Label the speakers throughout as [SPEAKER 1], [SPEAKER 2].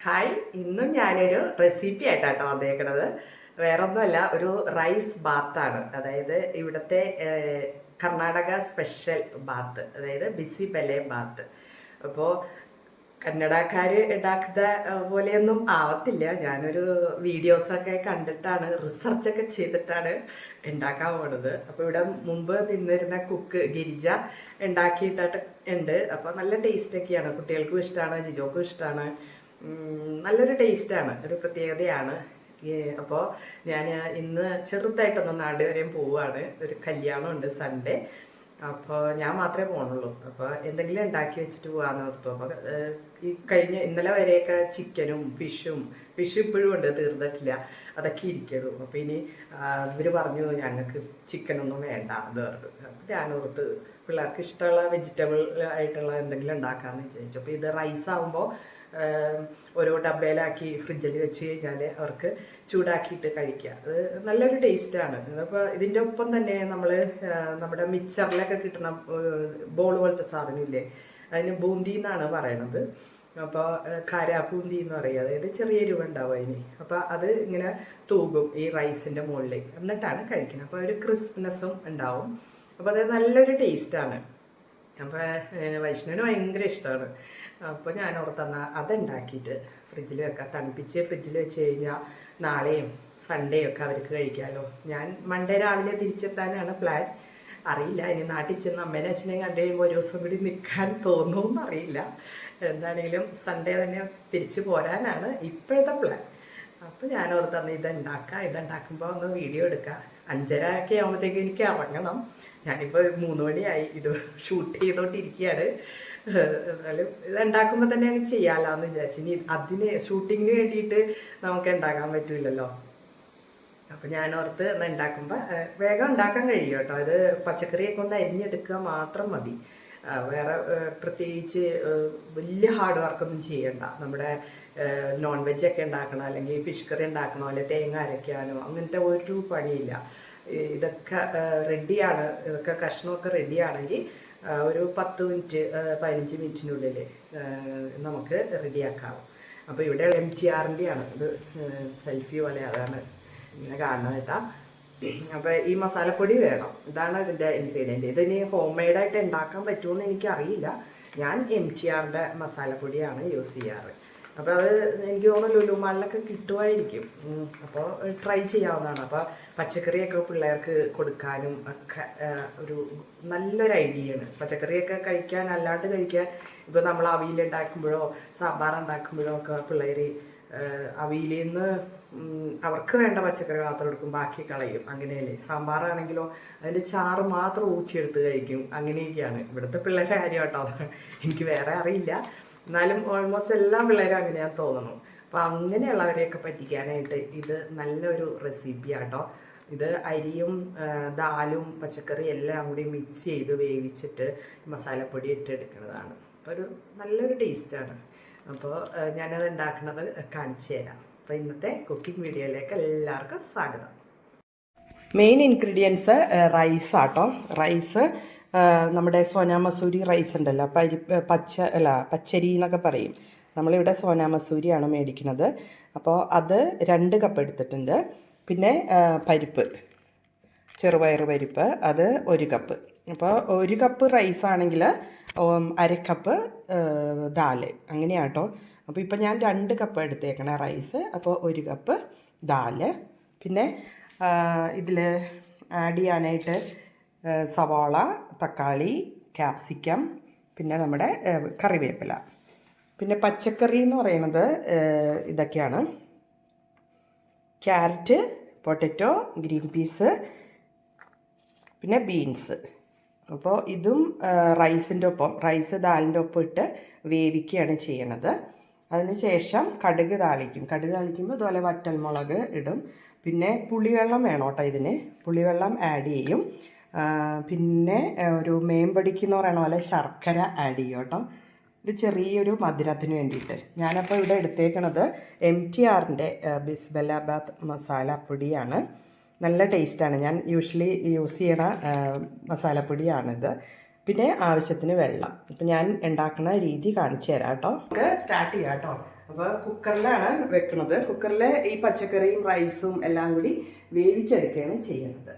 [SPEAKER 1] Hi, ഇന്നും ഞാനൊരു recipe ആയിട്ടാട്ടോ വന്നേക്കണത്. വേറൊന്നുമല്ല, ഒരു റൈസ് ബാത്താണ്. അതായത് ഇവിടുത്തെ കർണാടക സ്പെഷ്യൽ ബാത്ത്, അതായത് ബിസി ബെലെ ബാത്ത്. അപ്പോൾ കന്നഡക്കാർ ഉണ്ടാക്കുന്ന പോലെയൊന്നും ആവത്തില്ല. ഞാനൊരു വീഡിയോസൊക്കെ കണ്ടിട്ടാണ്, റിസർച്ചൊക്കെ ചെയ്തിട്ടാണ് ഉണ്ടാക്കാൻ പോണത്. അപ്പോൾ ഇവിടെ മുമ്പ് നിന്നിരുന്ന കുക്ക് ഗിരിജ ഉണ്ടാക്കിയിട്ടിട്ട് ഉണ്ട്. അപ്പോൾ നല്ല ടേസ്റ്റൊക്കെയാണ്, കുട്ടികൾക്കും ഇഷ്ടമാണ്, ജിജോക്കും ഇഷ്ടമാണ്. നല്ലൊരു ടേസ്റ്റാണ്, ഒരു പ്രത്യേകതയാണ്. അപ്പോൾ ഞാൻ ഇന്ന് ചെറുതായിട്ടൊന്ന് നാട് വരെയും പോവുകയാണ്. ഒരു കല്യാണമുണ്ട് സൺഡേ. അപ്പോൾ ഞാൻ മാത്രമേ പോകണുള്ളൂ. അപ്പോൾ എന്തെങ്കിലും ഉണ്ടാക്കി വെച്ചിട്ട് പോകാമെന്ന് ഓർത്തു. അപ്പോൾ ഈ ഇന്നലെ വരെയൊക്കെ ചിക്കനും ഫിഷ് ഇപ്പോഴും ഉണ്ട്, തീർന്നിട്ടില്ല. അതൊക്കെ ഇരിക്കുന്നു. അപ്പോൾ ഇനി ഇവർ പറഞ്ഞു ഞങ്ങൾക്ക് ചിക്കനൊന്നും വേണ്ട എന്ന് പറഞ്ഞു. അപ്പോൾ ഞാൻ ഓർത്ത് പിള്ളേർക്ക് ഇഷ്ടമുള്ള വെജിറ്റബിൾ ആയിട്ടുള്ള എന്തെങ്കിലും ഉണ്ടാക്കാമെന്ന് വിചാരിച്ചു. അപ്പോൾ ഇത് റൈസ് ആകുമ്പോൾ ഓരോ ഡബ്ബയിലാക്കി ഫ്രിഡ്ജിൽ വെച്ച് കഴിഞ്ഞാൽ അവർക്ക് ചൂടാക്കിയിട്ട് കഴിക്കുക. അത് നല്ലൊരു ടേസ്റ്റാണ്. അപ്പോൾ ഇതിൻ്റെ ഒപ്പം തന്നെ നമ്മൾ നമ്മുടെ മിക്സറിലൊക്കെ കിട്ടുന്ന ബോൾ പോലത്തെ സാധനമില്ലേ, അതിന് ബൂന്തി എന്നാണ് പറയണത്. അപ്പോൾ കാരാ ബൂന്തി എന്ന് പറയുക, അതായത് ചെറിയ രൂപ ഉണ്ടാവും അതിന്. അപ്പോൾ അത് ഇങ്ങനെ തൂകും ഈ റൈസിൻ്റെ മുകളിൽ, എന്നിട്ടാണ് കഴിക്കുന്നത്. അപ്പോൾ ഒരു ക്രിസ്പിനെസ്സും ഉണ്ടാവും. അപ്പോൾ അത് നല്ലൊരു ടേസ്റ്റാണ്. അപ്പോൾ വൈഷ്ണവിന് ഭയങ്കര ഇഷ്ടമാണ്. അപ്പോൾ ഞാൻ ഓർത്തെന്ന അതുണ്ടാക്കിയിട്ട് ഫ്രിഡ്ജിൽ വെക്കാം, തണുപ്പിച്ച് ഫ്രിഡ്ജിൽ വെച്ച് കഴിഞ്ഞാൽ നാളെയും സൺഡേ ഒക്കെ അവർക്ക് കഴിക്കാമല്ലോ. ഞാൻ മൺഡേ രാവിലെ തിരിച്ചെത്താനാണ് പ്ലാൻ. അറിയില്ല, ഇനി നാട്ടിൽ ചെന്ന് അമ്മേനെ അച്ഛനെയും കണ്ടു കഴിയുമ്പോൾ ഒരു ദിവസം കൂടി നിൽക്കാൻ തോന്നുമെന്ന് അറിയില്ല. എന്താണെങ്കിലും സൺഡേ തന്നെ തിരിച്ചു പോരാനാണ് ഇപ്പോഴത്തെ പ്ലാൻ. അപ്പോൾ ഞാൻ ഓർത്തെന്ന് ഇതുണ്ടാക്കുമ്പോൾ ഒന്ന് വീഡിയോ എടുക്കാം. 5:30 ഒക്കെ ആകുമ്പോഴത്തേക്കും എനിക്ക് ഇറങ്ങണം. ഞാനിപ്പോൾ 3 മണിയായി ഇത് ഷൂട്ട് ചെയ്തോണ്ടിരിക്കുകയാണ്. എന്നാലും ഇതുണ്ടാക്കുമ്പോൾ തന്നെ അങ്ങ് ചെയ്യാമല്ലോ എന്ന് വിചാരിച്ചു. ഇനി അതിന് ഷൂട്ടിങ്ങിന് വേണ്ടിയിട്ട് നമുക്ക് ഉണ്ടാക്കാൻ പറ്റില്ലല്ലോ. അപ്പം ഞാൻ ഓർത്ത് ഉണ്ടാക്കുമ്പോൾ വേഗം ഉണ്ടാക്കാൻ കഴിയും കേട്ടോ. അത് പച്ചക്കറിയെ കൊണ്ട് അരിഞ്ഞെടുക്കുക മാത്രം മതി. വേറെ പ്രത്യേകിച്ച് വലിയ ഹാർഡ് വർക്കൊന്നും ചെയ്യണ്ട. നമ്മുടെ നോൺ വെജൊക്കെ ഉണ്ടാക്കണം, അല്ലെങ്കിൽ ഫിഷ് കറി ഉണ്ടാക്കണോ, അല്ലെങ്കിൽ തേങ്ങ അരയ്ക്കാനോ, അങ്ങനത്തെ ഒരു പണിയില്ല. ഇതൊക്കെ റെഡിയാണ്. ഇതൊക്കെ കഷ്ണമൊക്കെ റെഡിയാണെങ്കിൽ ഒരു 10 മിനിറ്റ് 15 മിനിറ്റിനുള്ളിൽ നമുക്ക് റെഡിയാക്കാം. അപ്പോൾ ഇവിടെ MTRൻ്റെ ആണ് ഇത്, സെൽഫി പോലെ, അതാണ് ഇങ്ങനെ കാണണം കേട്ടാ. അപ്പോൾ ഈ മസാലപ്പൊടി വേണം, ഇതാണ് ഇതിൻ്റെ ഇൻഗ്രീഡിയൻറ്റ്. ഇതിന് ഹോം മെയ്ഡായിട്ട് ഉണ്ടാക്കാൻ പറ്റുമെന്ന് എനിക്കറിയില്ല. ഞാൻ MTRൻ്റെ മസാലപ്പൊടിയാണ് യൂസ് ചെയ്യാറ്. അപ്പോൾ അത് എനിക്ക് തോന്നുന്നു ലുലു മാളിലൊക്കെ കിട്ടുമായിരിക്കും. അപ്പോൾ ട്രൈ ചെയ്യാവുന്നതാണ്. അപ്പോൾ പച്ചക്കറിയൊക്കെ പിള്ളേർക്ക് കൊടുക്കാനും ഒക്കെ ഒരു നല്ലൊരു ഐഡിയയാണ്. പച്ചക്കറിയൊക്കെ കഴിക്കാൻ, അല്ലാണ്ട് കഴിക്കാൻ. ഇപ്പോൾ നമ്മൾ അവിയലുണ്ടാക്കുമ്പോഴോ സാമ്പാർ ഉണ്ടാക്കുമ്പോഴോ ഒക്കെ പിള്ളേർ അവിയലിൽ നിന്ന് അവർക്ക് വേണ്ട പച്ചക്കറി മാത്രം എടുക്കും, ബാക്കി കളയും. അങ്ങനെയല്ലേ. സാമ്പാറാണെങ്കിലോ അതിൻ്റെ ചാറ് മാത്രം ഊച്ചിയെടുത്ത് കഴിക്കും. അങ്ങനെയൊക്കെയാണ് ഇവിടുത്തെ പിള്ളേരെ കാര്യം കേട്ടോ. എനിക്ക് വേറെ അറിയില്ല, എന്നാലും ഓൾമോസ്റ്റ് എല്ലാ പിള്ളേരും അങ്ങനെയാന്ന് തോന്നുന്നു. അപ്പോൾ അങ്ങനെയുള്ളവരെയൊക്കെ പറ്റിക്കാനായിട്ട് ഇത് നല്ലൊരു റെസിപ്പിയാട്ടോ. ഇത് അരിയും ദാലും പച്ചക്കറി എല്ലാം കൂടി മിക്സ് ചെയ്ത് വേവിച്ചിട്ട് മസാലപ്പൊടി ഇട്ടെടുക്കുന്നതാണ്. അപ്പോൾ ഒരു നല്ലൊരു ടേസ്റ്റാണ്. അപ്പോൾ ഞാനത് ഉണ്ടാക്കുന്നത് കാണിച്ചു തരാം. അപ്പോൾ ഇന്നത്തെ കുക്കിംഗ് വീഡിയോയിലേക്ക് എല്ലാവർക്കും സ്വാഗതം. Main ingredients റൈസാട്ടോ. റൈസ് നമ്മുടെ സോനാ മസൂരി റൈസ് ഉണ്ടല്ലോ, പച്ചരി എന്നൊക്കെ പറയും. നമ്മളിവിടെ സോനാ മസൂരിയാണ് മേടിക്കുന്നത്. അപ്പോൾ അത് 2 കപ്പ് എടുത്തിട്ടുണ്ട്. പിന്നെ പരിപ്പ്, ചെറുപയർ പരിപ്പ്, അത് 1 കപ്പ്. അപ്പോൾ 1 കപ്പ് റൈസ് ആണെങ്കിൽ 1/2 കപ്പ് ദാല്, അങ്ങനെയാട്ടോ. അപ്പോൾ ഇപ്പോൾ ഞാൻ 2 കപ്പ് എടുത്തേക്കണ റൈസ്. അപ്പോൾ 1 കപ്പ് ദാല്. പിന്നെ ഇതിൽ ആഡ് ചെയ്യാനായിട്ട് സവാള, തക്കാളി, ക്യാപ്സിക്കം, പിന്നെ നമ്മുടെ കറിവേപ്പില. പിന്നെ പച്ചക്കറി എന്ന് പറയുന്നത് ഇതൊക്കെയാണ്: ക്യാരറ്റ്, പൊട്ടറ്റോ, ഗ്രീൻ പീസ്, പിന്നെ ബീൻസ്. അപ്പോൾ ഇതും റൈസിൻ്റെ ഒപ്പം, റൈസ് ദാലിൻ്റെ ഒപ്പം ഇട്ട് വേവിക്കുകയാണ് ചെയ്യണത്. അതിന് ശേഷം കടുക് താളിക്കുമ്പോൾ ഇതുപോലെ വറ്റൽമുളക് ഇടും. പിന്നെ പുളിവെള്ളം വേണം കേട്ടോ ഇതിന്. പുളിവെള്ളം ആഡ് ചെയ്യും. പിന്നെ ഒരു മേമ്പടിക്ക് എന്ന് പറയുന്ന പോലെ ശർക്കര ആഡ് ചെയ്യും കേട്ടോ, ഒരു ചെറിയൊരു മധുരത്തിന് വേണ്ടിയിട്ട്. ഞാനപ്പോൾ ഇവിടെ എടുത്തേക്കണത് MTRൻ്റെ ബിസ്ബെല്ലാബാത്ത് മസാലപ്പൊടിയാണ്. നല്ല ടേസ്റ്റാണ്. ഞാൻ യൂഷ്വലി യൂസ് ചെയ്യണ മസാലപ്പൊടിയാണിത്. പിന്നെ ആവശ്യത്തിന് വെള്ളം. ഇപ്പം ഞാൻ ഉണ്ടാക്കുന്ന രീതി കാണിച്ചു തരാം കേട്ടോ. നമുക്ക് സ്റ്റാർട്ട് ചെയ്യാം കേട്ടോ. അപ്പോൾ കുക്കറിലാണ് വെക്കുന്നത്. കുക്കറിൽ ഈ പച്ചക്കറിയും റൈസും എല്ലാം കൂടി വേവിച്ചെടുക്കുകയാണ് ചെയ്യുന്നത്.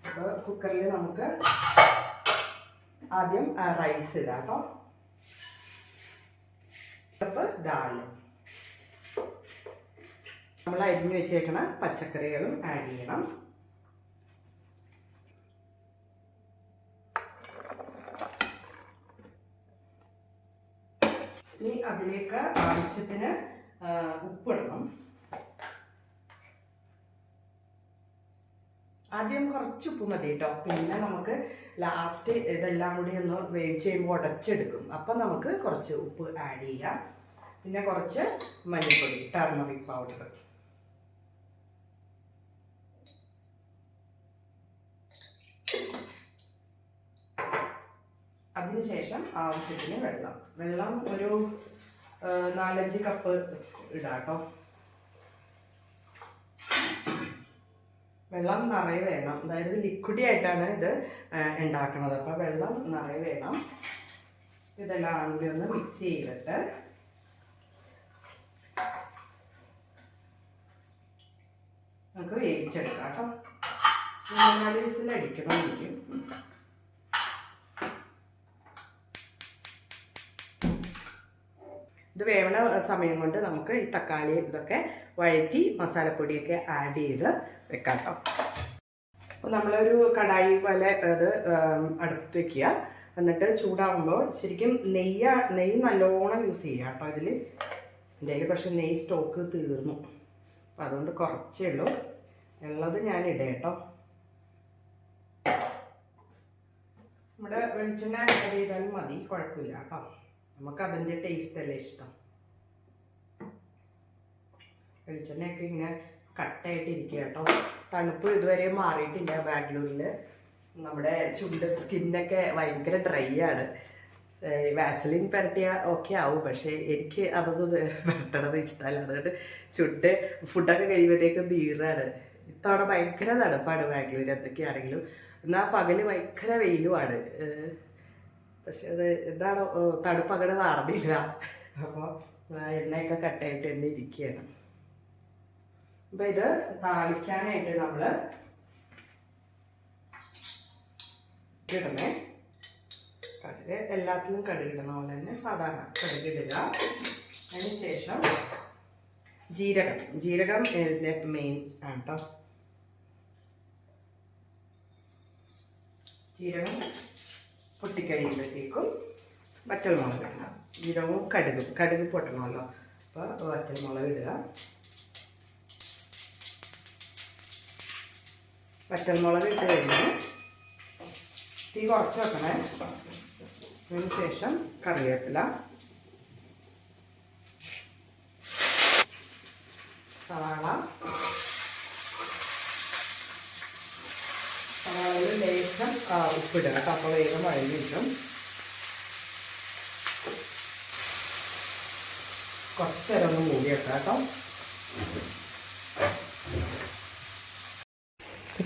[SPEAKER 1] അപ്പോൾ കുക്കറിൽ നമുക്ക് ആദ്യം റൈസ് ഇടാം കേട്ടോ. കപ്പ് ദാല്, നമ്മൾ അരിഞ്ഞു വെച്ചേക്കണ പച്ചക്കറികളും ആഡ് ചെയ്യണം. ഇനി അതിലേക്ക് ആവശ്യത്തിന് ഉപ്പിടണം. ആദ്യം കുറച്ച് ഉപ്പ് മതി കേട്ടോ. പിന്നെ നമുക്ക് ലാസ്റ്റ് ഇതെല്ലാം കൂടി ഒന്ന് വേവിച്ച് കഴിയുമ്പോൾ ഉടച്ചെടുക്കും. അപ്പം നമുക്ക് കുറച്ച് ഉപ്പ് ആഡ് ചെയ്യാം. പിന്നെ കുറച്ച് മല്ലിപ്പൊടി, ടർമറിക് പൗഡർ. അതിനുശേഷം ആവശ്യത്തിന് വെള്ളം ഒരു 4-5 കപ്പ് ഇടാം കേട്ടോ. വെള്ളം നിറയെ വേണം, അതായത് ലിക്വിഡി ആയിട്ടാണ് ഇത് ഉണ്ടാക്കുന്നത്. അപ്പോൾ വെള്ളം നിറയെ വേണം. ഇതെല്ലാം കൂടി ഒന്ന് മിക്സ് ചെയ്തിട്ട് നമുക്ക് വേവിച്ചെടുക്കാം കേട്ടോ. 4 വിസിലടിക്കണം എനിക്ക്. ഇത് വേവണ സമയം കൊണ്ട് നമുക്ക് ഈ തക്കാളി ഇതൊക്കെ വഴറ്റി മസാലപ്പൊടിയൊക്കെ ആഡ് ചെയ്ത് വെക്കാം കേട്ടോ. അപ്പോൾ നമ്മളൊരു കടായി പോലെ അത് അടുപ്പത്ത് വയ്ക്കുക. എന്നിട്ട് ചൂടാകുമ്പോൾ ശരിക്കും നെയ്യ് നല്ലോണം യൂസ് ചെയ്യുക കേട്ടോ. എൻ്റെ കയ്യിൽ പക്ഷേ നെയ്യ് സ്റ്റോക്ക് തീർന്നു. അപ്പോൾ അതുകൊണ്ട് കുറച്ചേ ഉള്ളൂ. ഉള്ളത് ഞാൻ ഇടാം കേട്ടോ. നമ്മുടെ വെളിച്ചെണ്ണ ആഡ് ചെയ്താലും മതി, കുഴപ്പമില്ല കേട്ടോ. നമുക്ക് അതിൻ്റെ ടേസ്റ്റ് അല്ലേ ഇഷ്ടം. വെളിച്ചെണ്ണയൊക്കെ ഇങ്ങനെ കട്ടായിട്ടിരിക്കുക കേട്ടോ. തണുപ്പ് ഇതുവരെ മാറിയിട്ടില്ല ബാംഗ്ലൂരിൽ. നമ്മുടെ സ്കിന്നൊക്കെ ഭയങ്കര ഡ്രൈ ആണ്. വാസലിൻ പുരട്ടിയ ഓക്കെ ആവും, പക്ഷേ എനിക്ക് അതൊന്നും പുരട്ടണത് ഇഷ്ടമല്ല. അതുകൊണ്ട് ഫുഡൊക്കെ കഴിയുമ്പോഴത്തേക്കും നീറാണ്. ഇത്തവണ ഭയങ്കര തണുപ്പാണ് ബാംഗ്ലൂർ എന്തൊക്കെയാണെങ്കിലും. എന്നാൽ പകല് ഭയങ്കര വെയിലുമാണ്. പക്ഷെ അത് എന്താണോ തണുപ്പ് അങ്ങനെ മാറുന്നില്ല. അപ്പോൾ എണ്ണയൊക്കെ കട്ടായിട്ട് തന്നെ ഇരിക്കുകയാണ്. അപ്പം ഇത് താളിക്കാനായിട്ട് നമ്മൾ ഇടണേ. കടുക് എല്ലാത്തിലും കടുകിടണ പോലെ തന്നെ സാധാരണ കടുകിടുക. അതിന് ശേഷം ജീരകം ഇതിൻ്റെ മെയിൻ ആണ് കേട്ടോ. ജീരകം പൊട്ടിക്കഴിയുമ്പോഴത്തേക്കും വറ്റൽമുളക് ഇടണം. ജീരകവും കടുക് പൊട്ടണമല്ലോ. അപ്പോൾ വറ്റൽമുളക് ഇടുക. വറ്റൽമുളക് ഇട്ട് കഴിഞ്ഞ് തീ കുറച്ച് വെക്കണേ. അതിന് ശേഷം കറിവേപ്പില, സവാളയിൽ ലേശം ഉപ്പിടുക കേട്ടോ. അപ്പോൾ വേഗം വഴഞ്ഞ് കിട്ടും. കുറച്ചേരം ഒന്ന് മൂടി വെക്കാം കേട്ടോ.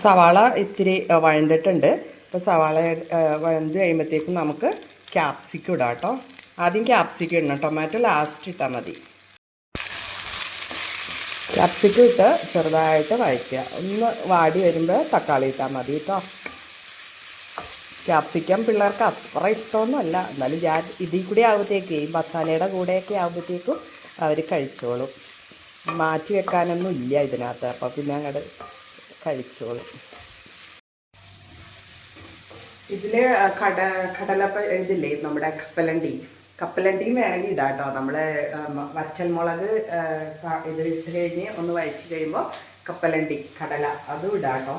[SPEAKER 1] സവാള ഇത്തിരി വഴണ്ടിട്ടുണ്ട്. അപ്പോൾ സവാള വഴണ്ട് കഴിയുമ്പോഴത്തേക്കും നമുക്ക് ക്യാപ്സിക്കം ഇടാം കേട്ടോ. ആദ്യം ക്യാപ്സിക്കം ഇടണം, ടൊമാറ്റോ ലാസ്റ്റ് ഇട്ടാൽ മതി. ക്യാപ്സിക്കം ഇട്ട് ചെറുതായിട്ട് വഴറ്റുക. ഒന്ന് വാടി വരുമ്പോൾ തക്കാളി ഇട്ടാൽ മതി കേട്ടോ. ക്യാപ്സിക്കം പിള്ളേർക്ക് അത്ര ഇഷ്ടമൊന്നുമല്ല, എന്നാലും ഞാൻ ഇതിൽ കൂടി ആകുമ്പോഴത്തേക്ക് ഈ മസാലയുടെ കൂടെയൊക്കെ ആകുമ്പോഴത്തേക്കും അവർ കഴിച്ചോളും. മാറ്റി വെക്കാനൊന്നും ഇല്ല ഇതിനകത്ത്. അപ്പോൾ പിന്നെ അങ്ങോട്ട് കഴിച്ചോളും. ഇതിൽ കടലപ്പ ഇതില്ലേ നമ്മുടെ കപ്പലണ്ടിയും വേണമെങ്കിൽ ഇടാം കേട്ടോ. നമ്മൾ വറ്റൽമുളക് ഇത് ഇട്ട് കഴിഞ്ഞ് ഒന്ന് വഴച്ച് കഴിയുമ്പോൾ കടല അതും ഇടാം കേട്ടോ.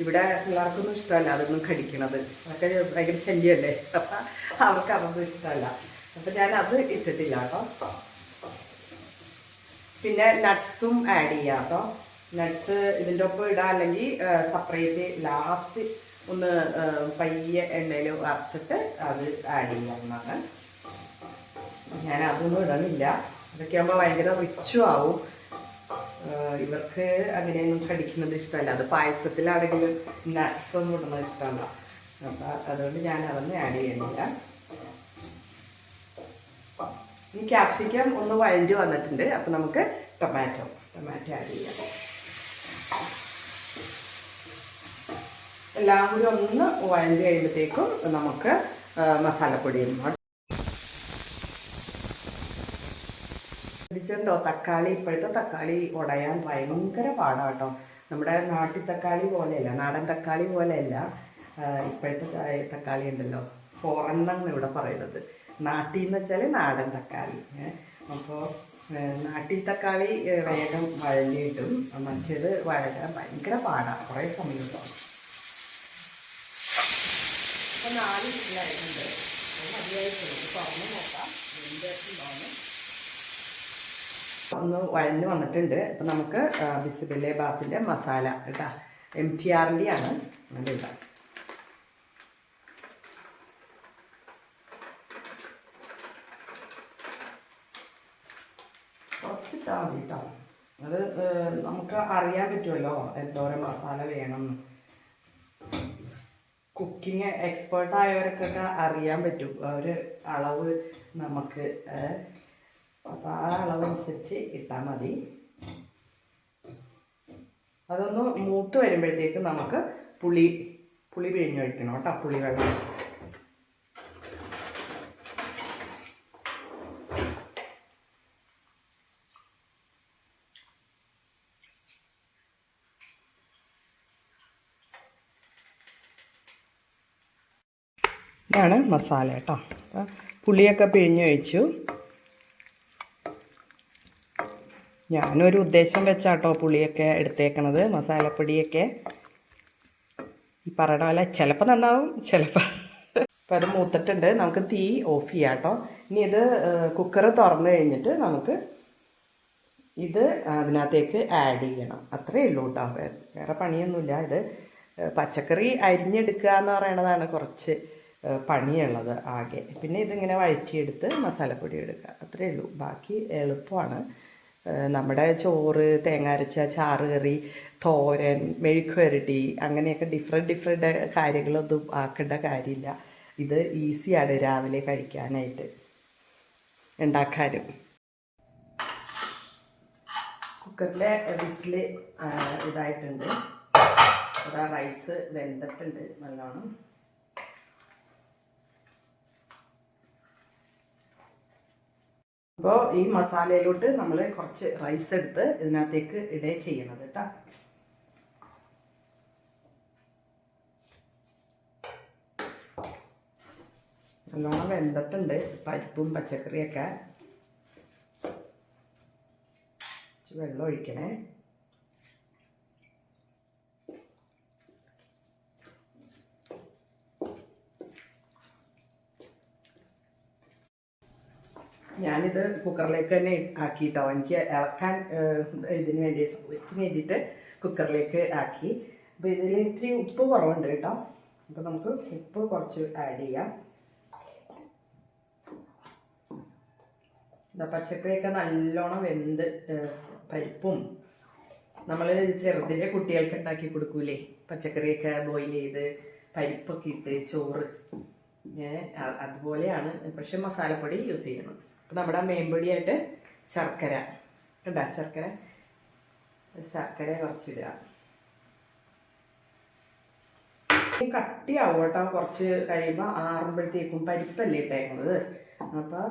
[SPEAKER 1] ഇവിടെ പിള്ളേർക്കൊന്നും ഇഷ്ടമല്ല അതൊന്നും കടിക്കണത്. അതൊക്കെ ഭയങ്കര ശല്യമല്ലേ. അപ്പം അവർക്ക് അതൊന്നും ഇഷ്ടമല്ല. അപ്പം ഞാൻ അത് ഇട്ടിട്ടില്ല കേട്ടോ. പിന്നെ നട്ട്സും ആഡ് ചെയ്യാം കേട്ടോ. നട്ട്സ് ഇതിൻ്റെ ഒപ്പം ഇടാം, അല്ലെങ്കിൽ സെപ്പറേറ്റ് ലാസ്റ്റ് ഒന്ന് പയ്യെ എണ്ണയിൽ വറുത്തിട്ട് അത് ആഡ് ചെയ്യാവുന്നതാണ്. ഞാൻ അതൊന്നും ഇടണില്ല. അതൊക്കെ ആകുമ്പോൾ ഭയങ്കര റിച്ചും ആവും. ഇവർക്ക് അങ്ങനെയൊന്നും കടിക്കുന്നത് ഇഷ്ടമല്ല. അത് പായസത്തിലാണെങ്കിലും നട്ട്സ് ഒന്നും ഇടുന്നത് ഇഷ്ടമല്ല. അപ്പം അതുകൊണ്ട് ഞാൻ അതൊന്നും ആഡ് ചെയ്യുന്നില്ല. ഈ ക്യാപ്സിക്കം ഒന്ന് വഴഞ്ഞ് വന്നിട്ടുണ്ട്. അപ്പോൾ നമുക്ക് ടൊമാറ്റോ ആഡ് ചെയ്യാം. എല്ലാം കൂടി ഒന്ന് വഴഞ്ഞ് കഴിയുമ്പോഴത്തേക്കും നമുക്ക് മസാലപ്പൊടിയും ണ്ടോ. തക്കാളി, ഇപ്പോഴത്തെ തക്കാളി ഉടയാൻ ഭയങ്കര പാടാണ് കേട്ടോ. നമ്മുടെ നാട്ടിൽ തക്കാളി പോലെയല്ല, നാടൻ തക്കാളി പോലെയല്ല. ഇപ്പോഴത്തെ തക്കാളി ഉണ്ടല്ലോ, ഫോറൻ എന്നാണ് ഇവിടെ പറയുന്നത്. നാട്ടിൽ എന്ന് വെച്ചാൽ നാടൻ തക്കാളി. അപ്പോൾ നാട്ടിൽ തക്കാളി വേഗം വഴഞ്ഞ് കിട്ടും, മറ്റേത് വഴറ്റാൻ ഭയങ്കര പാടാണ്, കുറേ സമയം കിട്ടും. അപ്പോൾ 4 വിസിലായിട്ടുണ്ട്. മതിയായിട്ടുണ്ട്. തുറന്ന് നോക്കാം എന്തൊക്കെയുണ്ടോന്ന്. ഒന്ന് വഴഞ്ഞ് വന്നിട്ടുണ്ട്. അപ്പം നമുക്ക് ബിസിബെല്ലാബാത്തിൻ്റെ മസാല കേട്ടോ, MTRൻ്റെ ആണ് അത് ഇടാം. കുറച്ചിട്ടാൽ മതി കേട്ടോ. അത് നമുക്ക് അറിയാൻ പറ്റുമല്ലോ എന്തോരം മസാല വേണം. കുക്കിംഗ് എക്സ്പേർട്ടായവർക്കൊക്കെ അറിയാൻ പറ്റും ഒരു അളവ് നമുക്ക്. അപ്പോൾ ആ അളവനുസരിച്ച് ഇട്ടാൽ മതി. അതൊന്ന് മൂത്ത് വരുമ്പോഴത്തേക്ക് നമുക്ക് പുളി പിഴിഞ്ഞൊഴിക്കണം കേട്ടോ, പുളിവെള്ളം. ഇതാണ് മസാല കേട്ടോ. പുളിയൊക്കെ പിഴിഞ്ഞൊഴിച്ചു. ഞാനൊരു ഉദ്ദേശം വെച്ചാട്ടോ പുളിയൊക്കെ എടുത്തേക്കണത്, മസാലപ്പൊടിയൊക്കെ. ഈ പറയണ പോലെ ചിലപ്പോൾ നന്നാവും, ചിലപ്പോൾ. അപ്പോൾ അത് മൂത്തിട്ടുണ്ട്. നമുക്ക് തീ ഓഫ് ചെയ്യാം കേട്ടോ. ഇനി ഇത് കുക്കർ തുറന്നു കഴിഞ്ഞിട്ട് നമുക്ക് ഇത് അതിനകത്തേക്ക് ആഡ് ചെയ്യണം. അത്രയേ ഉള്ളൂ കേട്ടോ, വേറെ പണിയൊന്നുമില്ല. ഇത് പച്ചക്കറി അരിഞ്ഞെടുക്കുക എന്ന് പറയണതാണ് കുറച്ച് പണിയുള്ളത് ആകെ. പിന്നെ ഇതിങ്ങനെ വഴറ്റിയെടുത്ത് മസാലപ്പൊടി എടുക്കുക, അത്രയേ ഉള്ളൂ. ബാക്കി എളുപ്പമാണ്. നമ്മുടെ ചോറ്, തേങ്ങ അരച്ച ചാറ് കറി, തോരൻ, മെഴുക്ക് വരട്ടി, അങ്ങനെയൊക്കെ ഡിഫറെൻറ്റ് കാര്യങ്ങളൊന്നും ആക്കേണ്ട കാര്യമില്ല. ഇത് ഈസിയാണ് രാവിലെ കഴിക്കാനായിട്ട് ഉണ്ടാക്കാനും. കുക്കറിലെ വിസിൽ ഇതായിട്ടുണ്ട്. അതാ റൈസ് വെന്തിട്ടുണ്ട് നല്ലോണം. അപ്പോൾ ഈ മസാലയിലോട്ട് നമ്മൾ കുറച്ച് റൈസ് എടുത്ത് ഇതിനകത്തേക്ക് ഇടുകയും ചെയ്യണത് കേട്ടോ. നല്ലോണം വെന്തിട്ടുണ്ട് പരിപ്പും പച്ചക്കറിയൊക്കെ. വെള്ളം ഒഴിക്കണേ. ഞാനിത് കുക്കറിലേക്ക് തന്നെ ആക്കിയിട്ടോ. എനിക്ക് ഇളക്കാൻ ഇതിന് വേണ്ടിയിട്ട് കുക്കറിലേക്ക് ആക്കി. അപ്പോൾ ഇതിൽ ഇത്തിരി ഉപ്പ് കുറവുണ്ട് കേട്ടോ. അപ്പോൾ നമുക്ക് ഉപ്പ് കുറച്ച് ആഡ് ചെയ്യാം. പച്ചക്കറിയൊക്കെ നല്ലോണം വെന്ത് പരിപ്പും നമ്മൾ ചെറുതിലെ കുട്ടികൾക്ക് ഉണ്ടാക്കി കൊടുക്കൂലേ, പച്ചക്കറിയൊക്കെ ബോയിൽ ചെയ്ത് പരിപ്പൊക്കെ ഇട്ട് ചോറ്, അതുപോലെയാണ്. പക്ഷെ മസാലപ്പൊടി യൂസ് ചെയ്യണം. അപ്പം നമ്മുടെ മെയിൻപൊടിയായിട്ട് ശർക്കര കണ്ടാ, ശർക്കര കുറച്ചിടുക. കട്ടിയാവും കേട്ടോ കുറച്ച് കഴിയുമ്പോൾ. ആറുമ്പോഴത്തേക്കും പരിപ്പല്ലേ ഇട്ടേക്കുന്നത്. അപ്പോൾ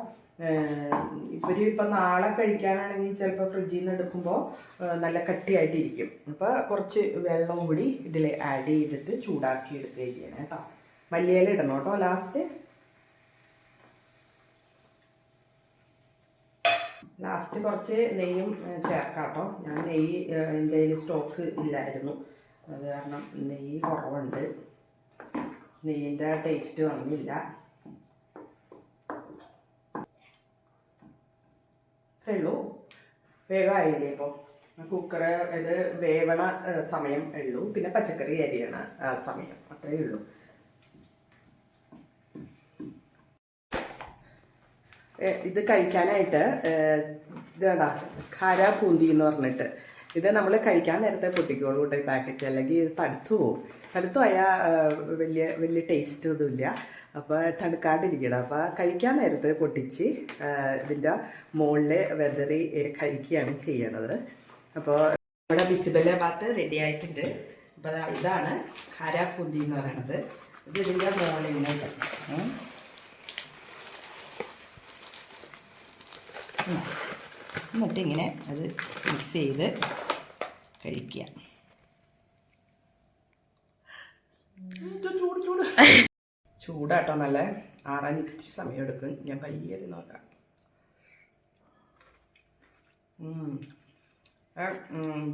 [SPEAKER 1] ഇപ്പം നാളെ കഴിക്കാനാണെങ്കിൽ ചിലപ്പോൾ ഫ്രിഡ്ജിൽ നിന്ന് എടുക്കുമ്പോൾ നല്ല കട്ടിയായിട്ടിരിക്കും. അപ്പോൾ കുറച്ച് വെള്ളം കൂടി ഇതിൽ ആഡ് ചെയ്തിട്ട് ചൂടാക്കി എടുക്കുകയും ചെയ്യണം കേട്ടോ. മല്ലിയില ഇടണം കേട്ടോ ലാസ്റ്റ് കുറച്ച് നെയ്യും ചേർക്കാം കേട്ടോ. ഞാൻ നെയ്യ് എൻ്റെ കയ്യിൽ സ്റ്റോക്ക് ഇല്ലായിരുന്നു, അത് കാരണം നെയ്യ് കുറവുണ്ട്. നെയ്യിൻ്റെ ടേസ്റ്റ് വന്നില്ല. അത്രേ ഉള്ളൂ. വേഗമായില്ലേ ഇപ്പോൾ കുക്കറ് ഇത് വേവണ സമയം ഉള്ളൂ. പിന്നെ പച്ചക്കറി അരിയണ സമയം, അത്രയേ ഉള്ളൂ. ഇത് കഴിക്കാനായിട്ട് ഇത് വേണ്ട ഖാര പൂന്തി എന്ന് പറഞ്ഞിട്ട് ഇത് നമ്മൾ കഴിക്കാൻ നേരത്തെ പൊട്ടിക്കോളൂ കേട്ടോ ഈ പാക്കറ്റ്, അല്ലെങ്കിൽ ഇത് തടുത്തു പോവും. തടുത്തു പോയാൽ വലിയ ടേസ്റ്റ് ഒന്നുമില്ല. അപ്പോൾ തണുക്കാണ്ടിരിക്കണം. അപ്പോൾ കഴിക്കാൻ നേരത്ത് പൊട്ടിച്ച് ഇതിൻ്റെ മുകളിൽ വെതറി കഴിക്കുകയാണ് ചെയ്യണത്. അപ്പോൾ ഇവിടെ ബിസിബെല്ലാബാത്ത് റെഡി ആയിട്ടുണ്ട്. അപ്പോൾ ഇതാണ് ഖാരാബൂന്തി എന്ന് പറയുന്നത്. ഇത് ഇതിൻ്റെ മുകളിൽ ഇങ്ങനെ എന്നിട്ടിങ്ങനെ അത് മിക്സ് ചെയ്ത് കഴിക്കുക. ചൂടാട്ടോ, നല്ല ആറാൻ ഇത്തിരി സമയം എടുക്കും. ഞാൻ പയ്യെ നോക്കാം.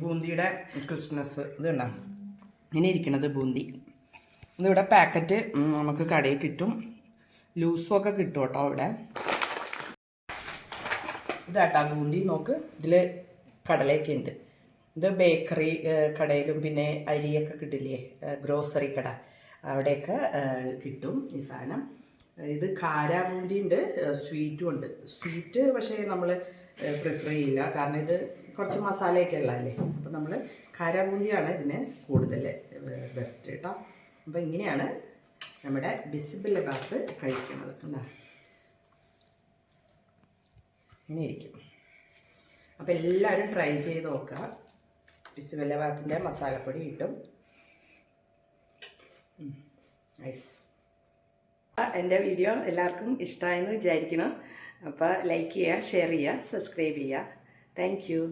[SPEAKER 1] ബൂന്തിയുടെ ക്രിസ്മസ് ഇത് കണ്ടോ ഇങ്ങനെ ഇരിക്കണത് ബൂന്തി. ഇതിവിടെ പാക്കറ്റ് നമുക്ക് കടയിൽ കിട്ടും, ലൂസും ഒക്കെ കിട്ടും കേട്ടോ ഇവിടെ. ഇതാട്ടാ ബൂന്തി. നോക്ക്, ഇതിൽ കടലയൊക്കെ ഉണ്ട്. ഇത് ബേക്കറി കടയിലും പിന്നെ അരിയൊക്കെ കിട്ടില്ലേ, ഗ്രോസറി കട, അവിടെയൊക്കെ കിട്ടും ഈ സാധനം. ഇത് കാരാബൂന്തി ഉണ്ട്, സ്വീറ്റും ഉണ്ട്. സ്വീറ്റ് പക്ഷേ നമ്മൾ പ്രിഫർ ചെയ്യില്ല, കാരണം ഇത് കുറച്ച് മസാലയൊക്കെ ഉള്ളതല്ലേ. അപ്പം നമ്മൾ കാരാബൂന്തിയാണ് ഇതിന് കൂടുതൽ ബെസ്റ്റ് കേട്ടോ. അപ്പോൾ ഇങ്ങനെയാണ് നമ്മുടെ ബിസിബെല്ലാബാത്ത് കഴിക്കുന്നത്. എന്താ ഇങ്ങനെ ഇരിക്കും. അപ്പോൾ എല്ലാവരും ട്രൈ ചെയ്ത് നോക്കുക. ബിസിബെല്ലാബാത്തിൻ്റെ മസാലപ്പൊടി കിട്ടും. നൈസ്. എൻ്റെ വീഡിയോ എല്ലാവർക്കും ഇഷ്ടമായെന്ന് വിചാരിക്കണം. അപ്പോൾ ലൈക്ക് ചെയ്യുക, ഷെയർ ചെയ്യുക, സബ്സ്ക്രൈബ് ചെയ്യുക. Thank you.